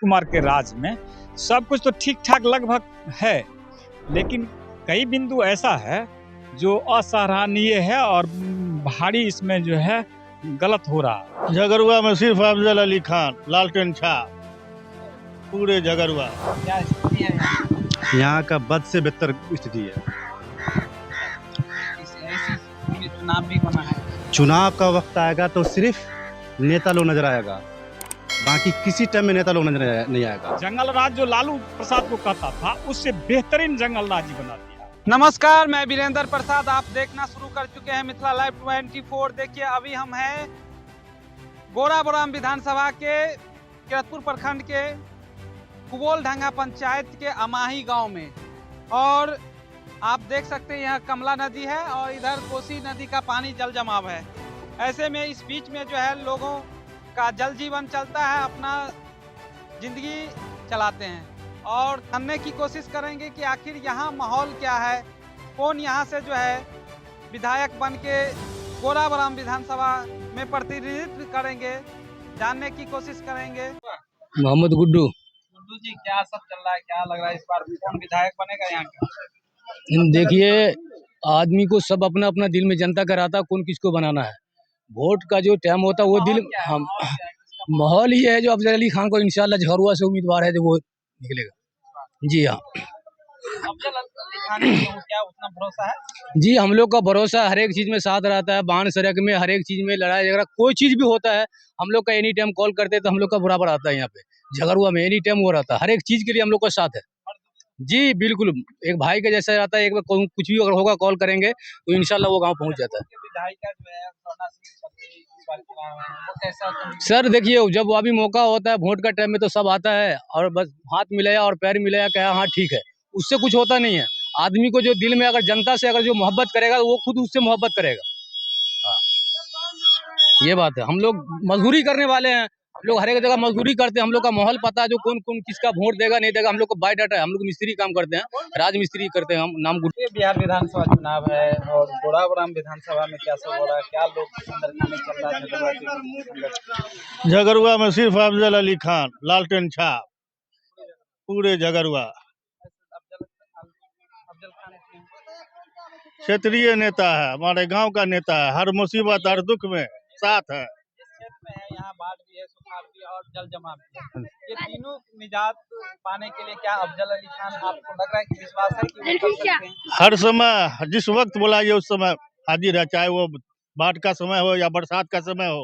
कुमार के राज में सब कुछ तो ठीक ठाक लगभग है, लेकिन कई बिंदु ऐसा है जो असराहनीय है और भारी इसमें जो है गलत हो रहा है। झगड़ुआ में सिर्फ अफजल अली खान, लालटेन छाप, पूरे झगड़ुआ। क्या स्थिति है यहाँ का बद से बेहतर स्थिति है। ऐसी स्थिति में चुनाव भी बना है। चुनाव का वक्त आएगा तो सिर्फ नेता लोग नजर आएगा, बाकी किसी टाइम में नेता लोग नजर नहीं आएगा। जंगल राज जो लालू प्रसाद को कहता था उससे बेहतरीन जंगल राज ही बना दिया। नमस्कार, मैं वीरेंद्र प्रसाद। आप देखना शुरू कर चुके हैं मिथिला लाइव 24। देखिए, अभी हम हैं गोराबोराम विधानसभा के किरतपुर प्रखंड के कुबोल ढंगा पंचायत के अमाही गांव में, और आप देख सकते हैं यह कमला नदी है और इधर कोसी नदी का पानी जल जमाव है। ऐसे में इस बीच में जो है लोगों का जल जीवन चलता है, अपना जिंदगी चलाते हैं और जानने की कोशिश करेंगे कि आखिर यहाँ माहौल क्या है, कौन यहाँ से जो है विधायक बन के गोराबोराम विधानसभा में प्रतिनिधित्व करेंगे, जानने की कोशिश करेंगे। मोहम्मद गुड्डू। गुड्डू जी, क्या सब चल रहा है, क्या लग रहा है इस बार कौन विधायक बनेगा यहाँ का? देखिए, आदमी को सब अपना अपना दिल में जनता का रहता कौन किसको बनाना है। वोट का जो टाइम होता है वो दिल हम माहौल ही है जो अफजल अली खान को इंशाल्लाह झगड़ुआ से उम्मीदवार है जो वो निकलेगा। जी हाँ, अफजल अली खान को क्या उतना भरोसा है? जी हम लोग का भरोसा हर एक चीज में साथ रहता है। बाण सड़क में हर एक चीज में लड़ाई झगड़ा कोई चीज भी होता है, हम लोग का एनी टाइम कॉल करते हैं तो हम लोग का बराबर आता है। यहाँ पे झगड़ुआ में एनी टाइम वो रहता है, हर एक चीज के लिए हम लोग का साथ है। जी बिल्कुल, एक भाई के जैसा रहता है। एक बार कुछ भी अगर होगा कॉल करेंगे तो इंशाल्लाह वो गांव पहुंच जाता है। विधायिका जो है सोना सिंह इस बार चुनाव है, वो कैसा? सर देखिए, जब वो अभी मौका होता है वोट का टाइम में तो सब आता है और बस हाथ मिलाया और पैर मिलाया, कहा हाँ ठीक है, उससे कुछ होता नहीं है। आदमी को जो दिल में अगर जनता से अगर जो मोहब्बत करेगा वो खुद उससे मोहब्बत करेगा। हाँ, ये बात है। हम लोग मजदूरी करने वाले हैं, हम लोग हर एक जगह मजदूरी करते हैं। हम लोग का माहौल पता है जो कौन कौन किसका वोट देगा नहीं देगा। हम लोग को बायोडाटा है, हम लोग मिस्त्री काम करते हैं, राज मिस्त्री करते हैं हम। नाम ये बिहार विधानसभा चुनाव है और गोराबोराम विधानसभा में क्या सब हो रहा है, क्या लोग संदर्भ में चल रहा है? झगड़ुआ में सिर्फ अफजल अली खान, लालटेन छाप, पूरे झगड़ुआ। अफजल खान क्षेत्रीय नेता है, हमारे गांव का नेता है, हर मुसीबत हर दुख में साथ है। जिस क्षेत्र में है यहाँ बाढ़ भी है, सुखाड़ भी है और जल जमाव भी है, ये तीनों निजात पाने के लिए क्या अफजल अली खान, आपको लग रहा है कि विश्वास है कि वो कर सकते हैं? हर समय जिस वक्त बुलाइए उस समय हाजिर है, चाहे वो बाढ़ का समय हो या बरसात का समय हो,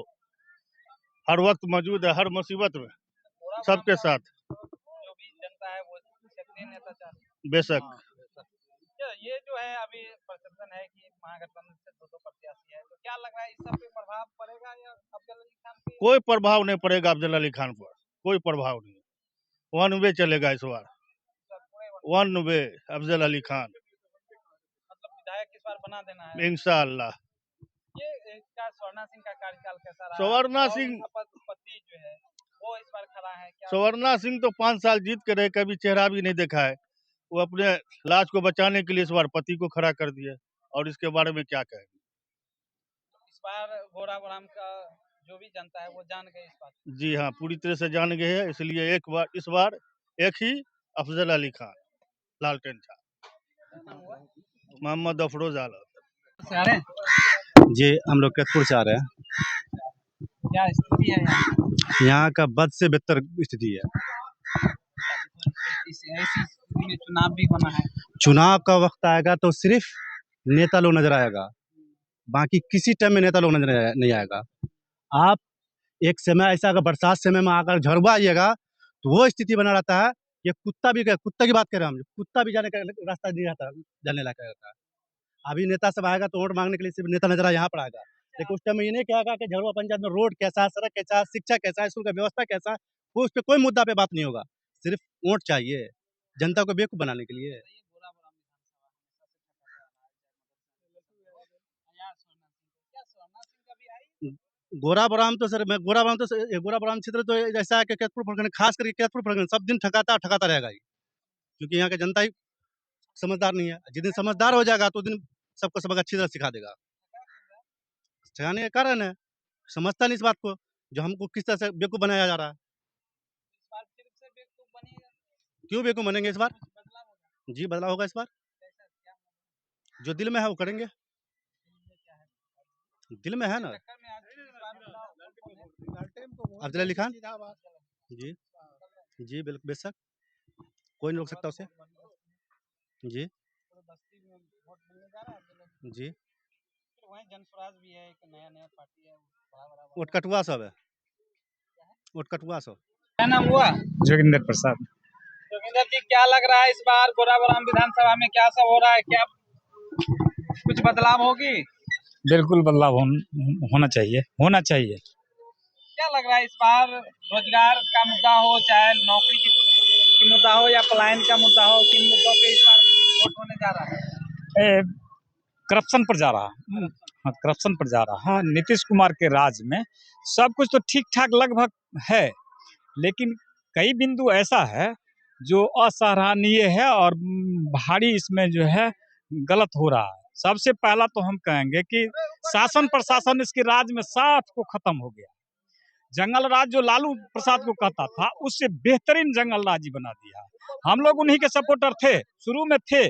हर वक्त मौजूद है, हर मुसीबत में सबके साथ। जो भी जनता है वो क्षेत्रीय नेता चाहते हैं। बेशक ये जो है अभी परसेप्शन है कि महागठबंधन से दो प्रत्याशी है, तो क्या लग रहा है इस सब पे प्रभाव पड़ेगा या अफजल अली खान पे? कोई प्रभाव नहीं पड़ेगा अफजल अली खान पर, कोई प्रभाव नहीं। वन वे चलेगा इस बार, वन वे अफजल अली खान, मतलब विधायक इस बार बना देना है इंशाअल्लाह। ये इसका स्वर्णा सिंह का कार्यकाल कैसा रहा? स्वर्णा और सिंह उनका पति जो है वो इस बार खड़ा है क्या? स्वर्णा सिंह तो 5 साल जीत के रहे, कभी चेहरा भी नहीं देखा है। वो अपने लाज को बचाने के लिए इस बार पति को खड़ा कर दिया, और इसके बारे में क्या कहें। इस बार गोराबोराम का जो भी जनता है वो जान गई इस बात को। जी हाँ, पूरी तरह से जान गए हैं, इसलिए इस बार एक ही अफजल अली खान, लालटेन छाप। मोहम्मद अफरोज आलम। से आ रहे हैं? जी हम लोग किरतपुर से आ रहे हैं। क्या स्थिति है यहाँ? यहाँ का बद से बेहतर स्थिति है। ऐसी स्थिति में चुनाव भी बना है। चुनाव का वक्त आएगा तो सिर्फ नेता लोग नजर आएगा, बाकी किसी टाइम में नेता लोग नजर नहीं आएगा। आप एक समय ऐसा अगर बरसात समय में आकर झड़ुआ आइएगा तो वो स्थिति बना रहता है कि कुत्ता की बात कर रहे हैं हम, कुत्ता भी जाने का रास्ता नहीं रहता, जाने लायक रहता है। अभी नेता सब आएगा तो वोट मांगने के लिए सिर्फ नेता नजर यहाँ पर आएगा, लेकिन उस टाइम में ये नहीं कहेगा कि झड़ुआ पंचायत में रोड कैसा है, सड़क कैसा है, शिक्षा कैसा है, स्कूल का व्यवस्था कैसा है। वो उस पर कोई मुद्दा पे बात नहीं होगा, सिर्फ वोट चाहिए जनता को बेवकूफ बनाने के लिए। गोराबोराम तो गोराबोराम क्षेत्र तो ऐसा है कि किरतपुर प्रखंड, खास करके किरतपुर प्रखंड सब दिन ठकाता रहेगा ही, क्योंकि यहाँ की जनता ही समझदार नहीं है। जिस दिन समझदार हो जाएगा तो दिन सबको सबक अच्छी तरह सिखा देगा। सिखाने का कारण है समझता नहीं इस बात को, जो हमको किस तरह से बेवकूफ बनाया जा रहा है। बेवकूफ बनेगा, क्यों बेवकूफ़ बनेंगे इस बार? कुछ बदलाव होगा। जी, बदलाव होगा इस बार। कैसा क्या जो दिल में है वो करेंगे। ये क्या है? दिल में है ना। चक्कर में आज इस बार बदलाव कौन है? अफजल अली खान। जी, जी, बेशक कोई नहीं रोक सकता उसे। जी, पूरे बस्ती में वोट मिलने जा रहा है अफजल अली। जी। फिर वहीं जनस्वराज भी है, एक नया पार्टी है, बड़ा वोट कटुआ सब है। वोट कटुआ सब। क्या नाम हुआ? जोगिंदर प्रसाद। जोगिंदर जी, क्या लग रहा है इस बार गोराबोराम विधानसभा में क्या सब हो रहा है? क्या कुछ बदलाव होगी? बिल्कुल बदलाव होना चाहिए, होना चाहिए। क्या लग रहा है इस बार रोजगार का मुद्दा हो, चाहे नौकरी की मुद्दा हो या पलायन का मुद्दा हो, किन मुद्दों पे इस बार वोट होने जा रहा है? करप्शन पर जा रहा। हाँ, करप्शन पर जा रहा। हाँ, नीतीश कुमार के राज में सब कुछ तो ठीक ठाक लगभग है, लेकिन कई बिंदु ऐसा है जो असराहनीय है और भारी इसमें जो है गलत हो रहा है। सबसे पहला तो हम कहेंगे कि शासन प्रशासन इसके राज में साफ को खत्म हो गया। जंगल राज जो लालू प्रसाद को कहता था, उससे बेहतरीन जंगल राज ही बना दिया। हम लोग उन्हीं के सपोर्टर थे, शुरू में थे,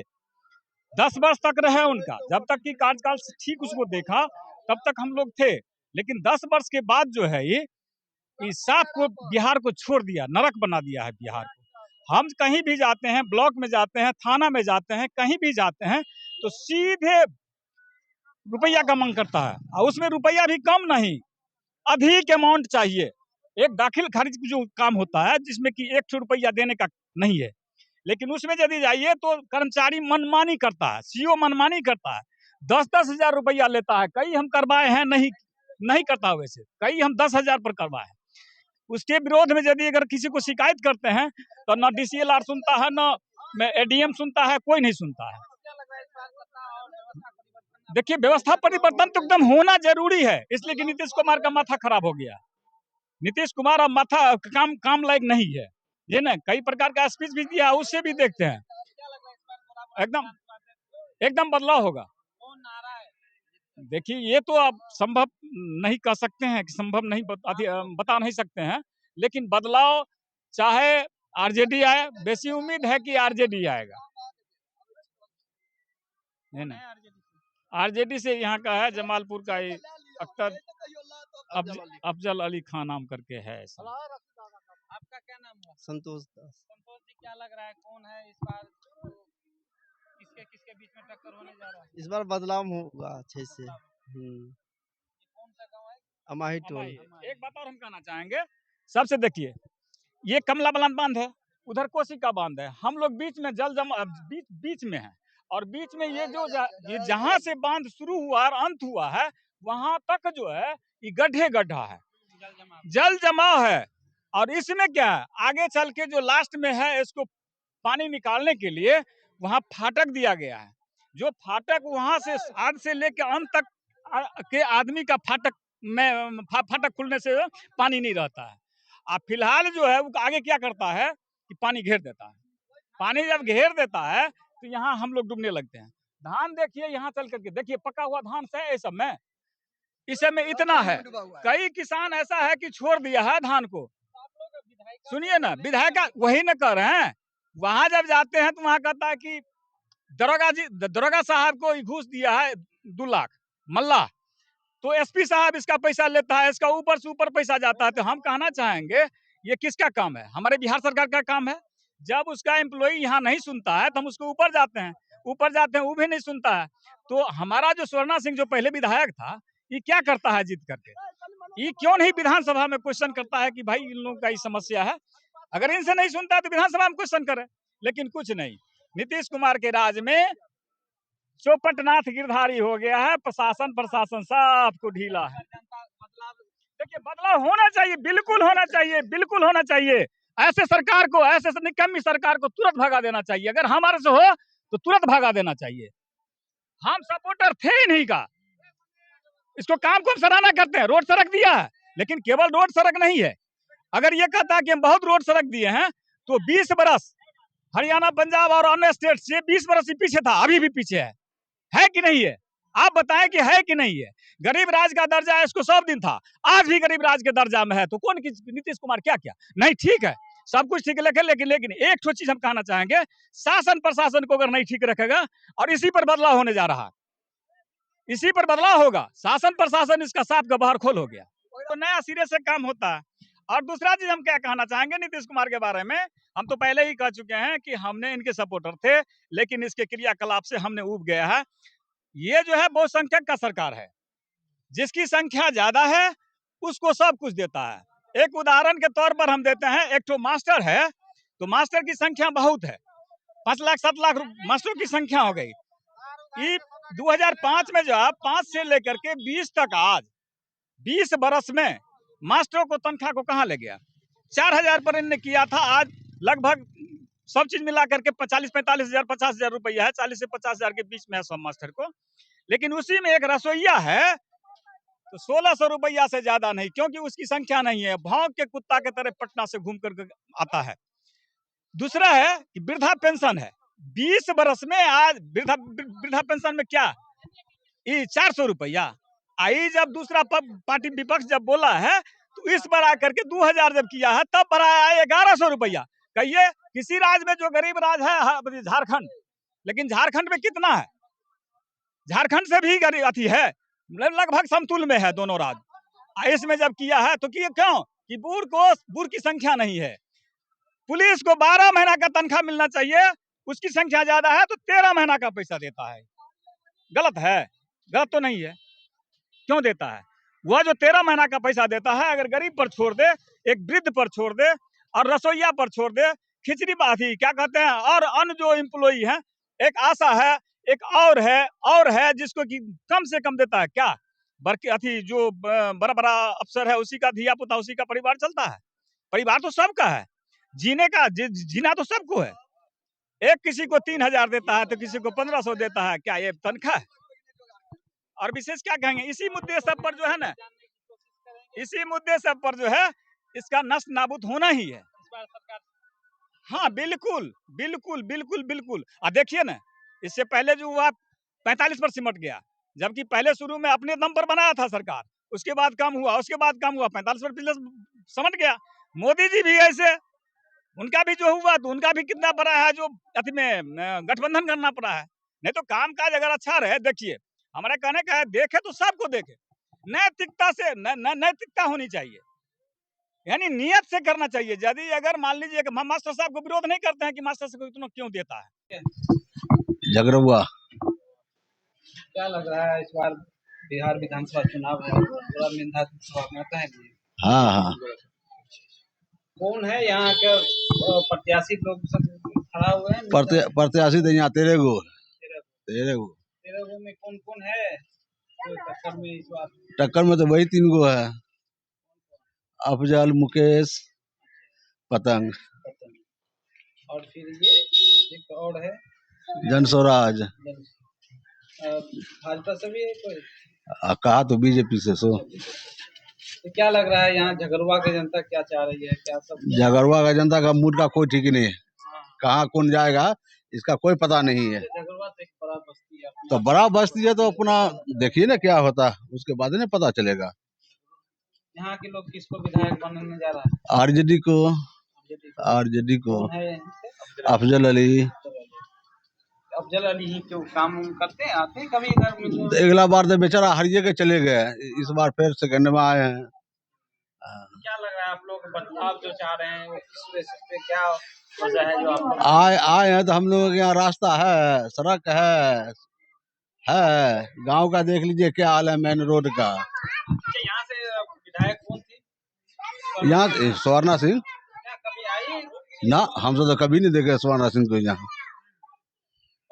10 वर्ष तक रहे उनका, जब तक कि कार्यकाल से ठीक उसको देखा तब तक हम लोग थे। लेकिन 10 वर्ष के बाद जो है ये इस साफ को बिहार को छोड़ दिया, नरक बना दिया है बिहार को। हम कहीं भी जाते हैं, ब्लॉक में जाते हैं, थाना में जाते हैं, कहीं भी जाते हैं तो सीधे रुपया का मांग करता है, और उसमें रुपया भी कम नहीं, अधिक अमाउंट चाहिए। एक दाखिल खारिज जो काम होता है जिसमें कि 100 रुपया देने का नहीं है, लेकिन उसमें यदि जाइए तो कर्मचारी मनमानी करता है, सीओ मनमानी करता है, 10-10 हजार रुपया लेता है। कई हम करवाए हैं, नहीं करता वैसे, कई हम 10 हजार पर करवाए हैं। उसके विरोध में यदि अगर किसी को शिकायत करते हैं तो ना DCLR सुनता है, ना ADM सुनता है, कोई नहीं सुनता है। क्या लग रहा है इस बार सत्ता और व्यवस्था परिवर्तन? देखिए, व्यवस्था परिवर्तन तो एकदम होना जरूरी है, इसलिए कि नीतीश कुमार का माथा खराब हो गया। नीतीश कुमार अब माथा काम लायक नहीं है। ये ना कई प्रकार का स्पीच भी दिया, उससे भी देखते हैं, क्या लग रहा है इस बार गोराबोराम एकदम विधानसभा से एकदम बदलाव होगा। कौन नारा है? देखिए, ये तो आप संभव नहीं कह सकते हैं कि संभव नहीं बता नहीं सकते हैं, लेकिन बदलाव चाहे RJD आए, बेसी उम्मीद है कि RJD आएगा। है ना, RJD से यहाँ का है, जमालपुर का ही अख्तर अफजल अली खान नाम करके है ऐसा। आपका क्या नाम हुआ? संतोष दास। संतोष जी, क्या लग रहा है कौन है इस बार किसके किसके बीच में टक्कर होने जा रहा है? इस बार बदलाव होगा अच्छे से। कौन सा गाँव है? अमाही टोल। एक बात और हम कहना चाहेंगे, सबसे देखिए, ये कमला बलान बांध है, उधर कोसी का बांध है, हम लोग बीच में जल जमा बीच में है, और बीच में ये जो ये जहाँ से बांध शुरू हुआ और अंत हुआ है वहां तक जो है ये गड्ढा है, जल जमाव है। और इसमें क्या है, आगे चल के जो लास्ट में है, इसको पानी निकालने के लिए वहां फाटक दिया गया है, जो फाटक वहां से आध से लेकर अंत तक के आदमी का फाटक में फाटक खुलने से पानी नहीं रहता है। अब फिलहाल जो है वो आगे क्या करता है कि पानी घेर देता है। पानी जब घेर देता है तो यहाँ हम लोग डूबने लगते हैं। धान देखिए, यहाँ चल करके देखिए, पका हुआ धान से इस समय इतना है, कई किसान ऐसा है कि छोड़ दिया है धान को। सुनिए ना, विधायक वही न कर रहे हैं, वहां जब जाते हैं तो वहां कहता है कि दरोगा साहब को घूस दिया है 2 लाख मल्ला, तो SP साहब इसका पैसा लेता है, इसका ऊपर से ऊपर पैसा जाता है। तो हम कहना चाहेंगे ये किसका काम है? हमारे बिहार सरकार का काम है। जब उसका एम्प्लॉई यहाँ नहीं सुनता है तो हम उसको ऊपर जाते हैं, वो भी नहीं सुनता है। तो हमारा जो स्वर्णा सिंह जो पहले विधायक था, ये क्या करता है जीत करके? ये क्यों नहीं विधानसभा में क्वेश्चन करता है कि भाई इन लोगों का ये समस्या है? अगर इनसे नहीं सुनता है तो विधानसभा में क्वेश्चन करे, लेकिन कुछ नहीं। नीतीश कुमार के राज में चौपटनाथ गिरधारी हो गया है, प्रशासन सबको ढीला है। देखिए, बदलाव होना चाहिए, बिल्कुल होना चाहिए, बिल्कुल होना चाहिए। ऐसे सरकार को, ऐसे निकम्मी सरकार को तुरंत भगा देना चाहिए। अगर हमारे से हो तो तुरंत भगा देना चाहिए। हम सपोर्टर थे ही नहीं का, इसको काम को हम सराहना करते हैं। रोड सड़क दिया है, लेकिन केवल रोड सड़क नहीं है। अगर ये कहता है कि हम बहुत रोड सड़क दिए हैं, तो 20 बरस हरियाणा, पंजाब और अन्य स्टेट से 20 बरस ही पीछे था, अभी भी पीछे है कि नहीं है? आप बताएं कि है कि नहीं है? गरीब राज का दर्जा इसको 100 दिन था, आज भी गरीब राज के दर्जा में है। तो कौन नीतीश कुमार क्या किया? नहीं, ठीक है, सब कुछ ठीक रखे, लेकिन लेकिन एक ठो चीज हम कहना चाहेंगे, शासन प्रशासन को अगर नहीं ठीक रखेगा, और इसी पर बदलाव होने जा रहा है, इसी पर बदलाव होगा। शासन प्रशासन इसका साफ गवार खोल हो गया, तो नया सिरे से काम होता है। और दूसरा चीज हम क्या कहना चाहेंगे नीतीश कुमार के बारे में, हम तो पहले ही कह चुके हैं कि हमने इनके सपोर्टर थे, लेकिन इसके क्रियाकलाप से हमने ऊब गया है। ये जो है बहुसंख्यक का सरकार है, जिसकी संख्या ज्यादा है उसको सब कुछ देता है। एक उदाहरण के तौर पर हम देते हैं, एक तो मास्टर है, तो मास्टर की संख्या बहुत है, 5 लाख 7 लाख मास्टरों की संख्या हो गई। 2005 में जो 5 से लेकर के 20 तक, आज 20 बरस में मास्टरों को तनख्वाह को कहां ले गया? 4000 पर इन्होंने किया था, आज लगभग सब चीज मिला करके 40-45 हजार 50 हजार रुपया है, 40 से 50 हजार के बीच में है सब मास्टर को। लेकिन उसी में एक रसोईया है तो 1600 रुपया से ज्यादा नहीं, क्योंकि उसकी संख्या नहीं है, भौंक के कुत्ता के तरह पटना से घूम कर आता है। दूसरा है कि वृद्धा पेंशन है, 20 बरस में आज वृद्धा पेंशन में क्या 400 रुपया आई। जब दूसरा पार्टी विपक्ष जब बोला है तो इस बार आकर के 2000 जब किया है तब बढ़ाया है 1100 रुपया। कहिए किसी राज्य में जो गरीब राज्य है झारखंड, लेकिन झारखंड में कितना है? झारखंड से भी गरीब अति है, लगभग समतुल में है दोनों राज्य। इसमें जब किया है तो क्यों कि बूढ़ की संख्या नहीं है। पुलिस को 12 महीना का तनख्वाह मिलना चाहिए, उसकी संख्या ज्यादा है तो 13 महीना का पैसा देता है। गलत है? गलत तो नहीं है, क्यों देता है? वह जो 13 महीना का पैसा देता है, अगर गरीब पर छोड़ दे, एक वृद्ध पर छोड़ दे और रसोईया पर छोड़ दे, खिचड़ी बाथी क्या कहते हैं, और अन्य जो एम्प्लॉई हैं, एक आशा है, एक और है जिसको कि कम से कम देता है क्या, बल्कि अथी जो बड़ा बड़ा अफसर है उसी का धिया पुता, उसी का परिवार चलता है। परिवार तो सबका है, जीना तो सबको है। एक किसी को 3000 देता है तो किसी को 1500 देता है, क्या ये तनख्वाह है? और विशेष क्या कहेंगे, इसी मुद्दे सब पर जो है ना, इसी मुद्दे सब पर जो है इसका नष्ट नाबूद होना ही है। हाँ बिल्कुल बिल्कुल बिल्कुल बिल्कुल। देखिए ना, इससे पहले जो हुआ 45 पर सिमट गया, जबकि पहले शुरू में अपने दम पर बनाया था सरकार, उसके बाद कम हुआ, उसके बाद कम हुआ, 45 पर पिछले समझ गया। मोदी जी भी ऐसे, उनका भी जो हुआ तो उनका भी कितना बड़ा है, जो अति में गठबंधन करना पड़ा है। नहीं तो काम काज अगर अच्छा रहे, देखिए हमारा कहने का है, देखे तो सबको देखे, नैतिकता से नैतिकता होनी चाहिए, यानी नियत से करना चाहिए। यदि अगर मान लीजिए कि मास्टर साहब को विरोध नहीं करते हैं कि मास्टर साहब को इतना क्यों देता है। झगड़ुआ। क्या लग रहा है इस बार बिहार विधानसभा चुनाव है, थोड़ा मेधा आता है? हाँ हाँ। कौन है यहाँ के प्रत्याशी लोग सब खड़ा हुए हैं? प्रत्याशी तो यहाँ 13 गो में कौन कौन है टक्कर में इस बार? टक्कर में तो वही 3 गो है, अफजल, मुकेश, पतंग। और फिर ये एक और है जनस्वराज। भाजपा से भी है कोई? कहा तो बीजेपी से सो। तो क्या लग रहा है यहाँ झगड़ुआ की जनता क्या चाह रही है, क्या सब? झगड़ुआ का जनता का मूड का कोई ठीक ही नहीं है, कहाँ कौन जाएगा इसका कोई पता नहीं है। झगड़ुआ तो एक बड़ा बस्ती है, तो बड़ा बस्ती है तो अपना देखिए ना क्या होता, उसके बाद ना पता चलेगा। यहाँ के लोग किसको विधायक बनने जा रहा है? आरजेडी को कौन है? अफजल अली। अफजल अली ही क्यों काम करते हैं, आते हैं कभी इधर? अगला बार तो बेचारा हरिये के चले गए, इस बार फिर सेकंड में आए हैं। क्या लग रहा है आप लोग बदलाव जो चाह रहे हैं वो किस बेसिस पे, क्या वजह है जो आप लोग आए हैं? तो हम लोगों के यहाँ रास्ता है, सड़क है, गांव का देख लीजिए क्या हाल है, मेन रोड का। यहाँ से विधायक कौन थी? यहाँ स्वर्णा सिंह। क्या कभी आई? ना, हमसे तो कभी नहीं देखे स्वर्णा सिंह को। यहाँ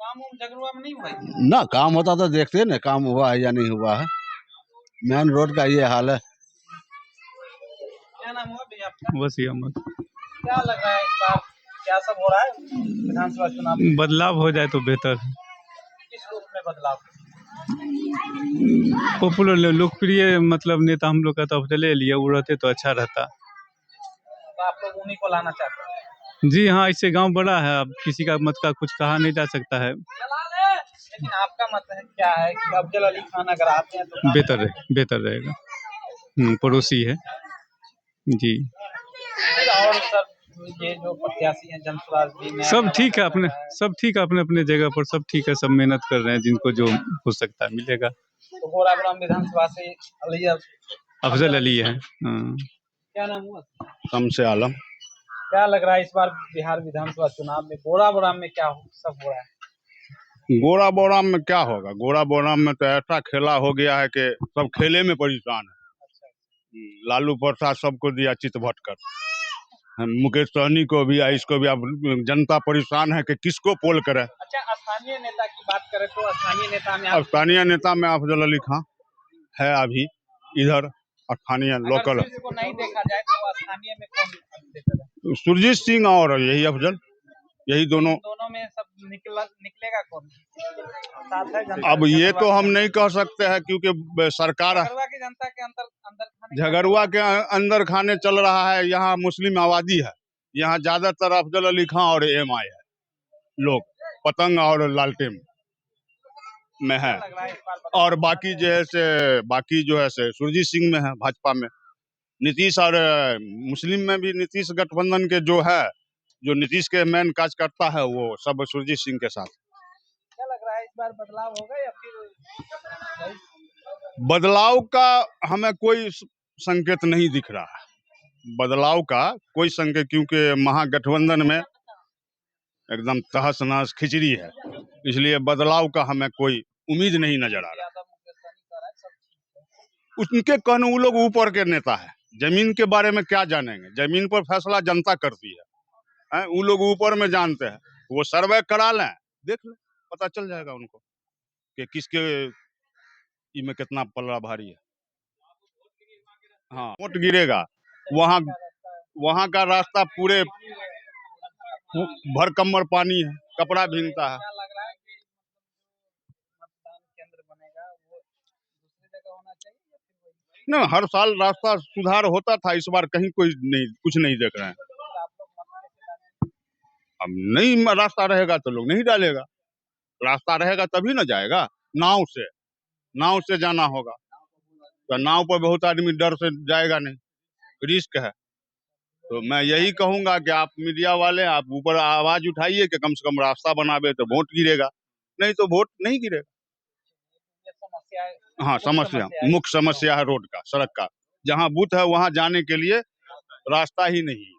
काम झगड़ुआ में नहीं हुआ? ना, काम होता तो देखते ना काम हुआ है या नहीं हुआ है। मेन रोड का ये हाल है। क्या नाम हुआ भैया आपका? वसीम अहमद। क्या लग रहा है इस बार क्या सब हो रहा है विधानसभा चुनाव में? बदलाव हो जाए तो बेहतर। किस रूप में बदलाव? पॉपुलर लोकप्रिय मतलब नेता हम लोग का तो चले लिए, वो रहते तो अच्छा रहता। तो आप लोग उन्हीं को लाना चाहते हैं? जी हाँ, इससे गांव बड़ा है, अब किसी का मत का कुछ कहा नहीं जा सकता है। लेकिन आपका मत है क्या है कि अफजल अली खान अगर आते हैं तो बेहतर रहेगा। पड़ोसी है जी। और सर ये जो प्रत्याशी हैं जनसुराज भी में सब ठीक है अपने, सब ठीक है अपने अपने जगह पर, सब ठीक है, सब मेहनत कर रहे हैं, जिनको जो हो सकता है मिलेगा। तो गोराबराम विधानसभा से अफजल अली है। हाँ। क्या नाम हुआ? शमसे आलम। क्या लग रहा है इस बार बिहार विधानसभा चुनाव में गोराबराम में क्या सब हो रहा है? गोरा बोराम में क्या होगा? गोरा बोराम में तो ऐसा खेला हो गया है कि सब खेले में परेशान है। लालू प्रसाद सबको दिया चित भट कर, मुकेश सहनी को भी, इसको भी। अब जनता परेशान है कि किसको पोल करे। अच्छा, स्थानीय नेता की बात करें तो स्थानीय नेता में अब स्थानीय नेता में अफजल अली खां है अभी इधर स्थानीय लोकल। को नहीं देखा जाए तो स्थानीय में कौन बेहतर है? सुरजीत सिंह और यही अफजल, यही दोनों में सब निकलेगा कौन साथ है जनता? अब ये तो हम नहीं कह सकते हैं क्योंकि सरकार झगड़ुआ की जनता के अंदर झगड़ुआ के अंदर खाने चल रहा है। यहाँ मुस्लिम आबादी है, यहाँ ज्यादातर अफजल अली खां और एमआई है लोग, पतंग और लालटेन में है। और बाकी जो है से, बाकी जो है से सुरजीत सिंह में है भाजपा में। नीतीश और मुस्लिम में भी नीतीश गठबंधन के जो है, जो नीतीश के मेन काज करता है, वो सब सुरजीत सिंह के साथ। क्या लग रहा है इस बार बदलाव होगा या फिर बदलाव का हमें कोई संकेत नहीं दिख रहा है, बदलाव का कोई संकेत, क्योंकि महागठबंधन में एकदम तहस नहस खिचड़ी है, इसलिए बदलाव का हमें कोई उम्मीद नहीं नजर आ रहा। उनके कहने वो लोग ऊपर के नेता है, जमीन के बारे में क्या जानेंगे? जमीन पर फैसला जनता करती है, वो लोग ऊपर में जानते हैं। वो सर्वे करा लें, देख लें, पता चल जाएगा उनको कि किसके में कितना पल्ला भारी है। हाँ, वोट गिरेगा। वहाँ का रास्ता पूरे भर कमर पानी है, कपड़ा भीगता है। न, हर साल रास्ता सुधार होता था, इस बार कहीं कोई नहीं, कुछ नहीं देख रहे हैं। अब नहीं रास्ता रहेगा तो लोग नहीं डालेगा, रास्ता रहेगा तभी ना जाएगा। नाव से जाना होगा, तो नाव पर बहुत आदमी डर से जाएगा नहीं, रिस्क है। तो मैं यही कहूंगा कि आप मीडिया वाले, आप ऊपर आवाज उठाइए कि कम से कम रास्ता बनावे तो वोट गिरेगा, नहीं तो वोट नहीं गिरेगा। हाँ, मुख्य समस्या है रोड का, सड़क का। जहाँ बूथ है वहाँ जाने के लिए रास्ता ही नहीं है।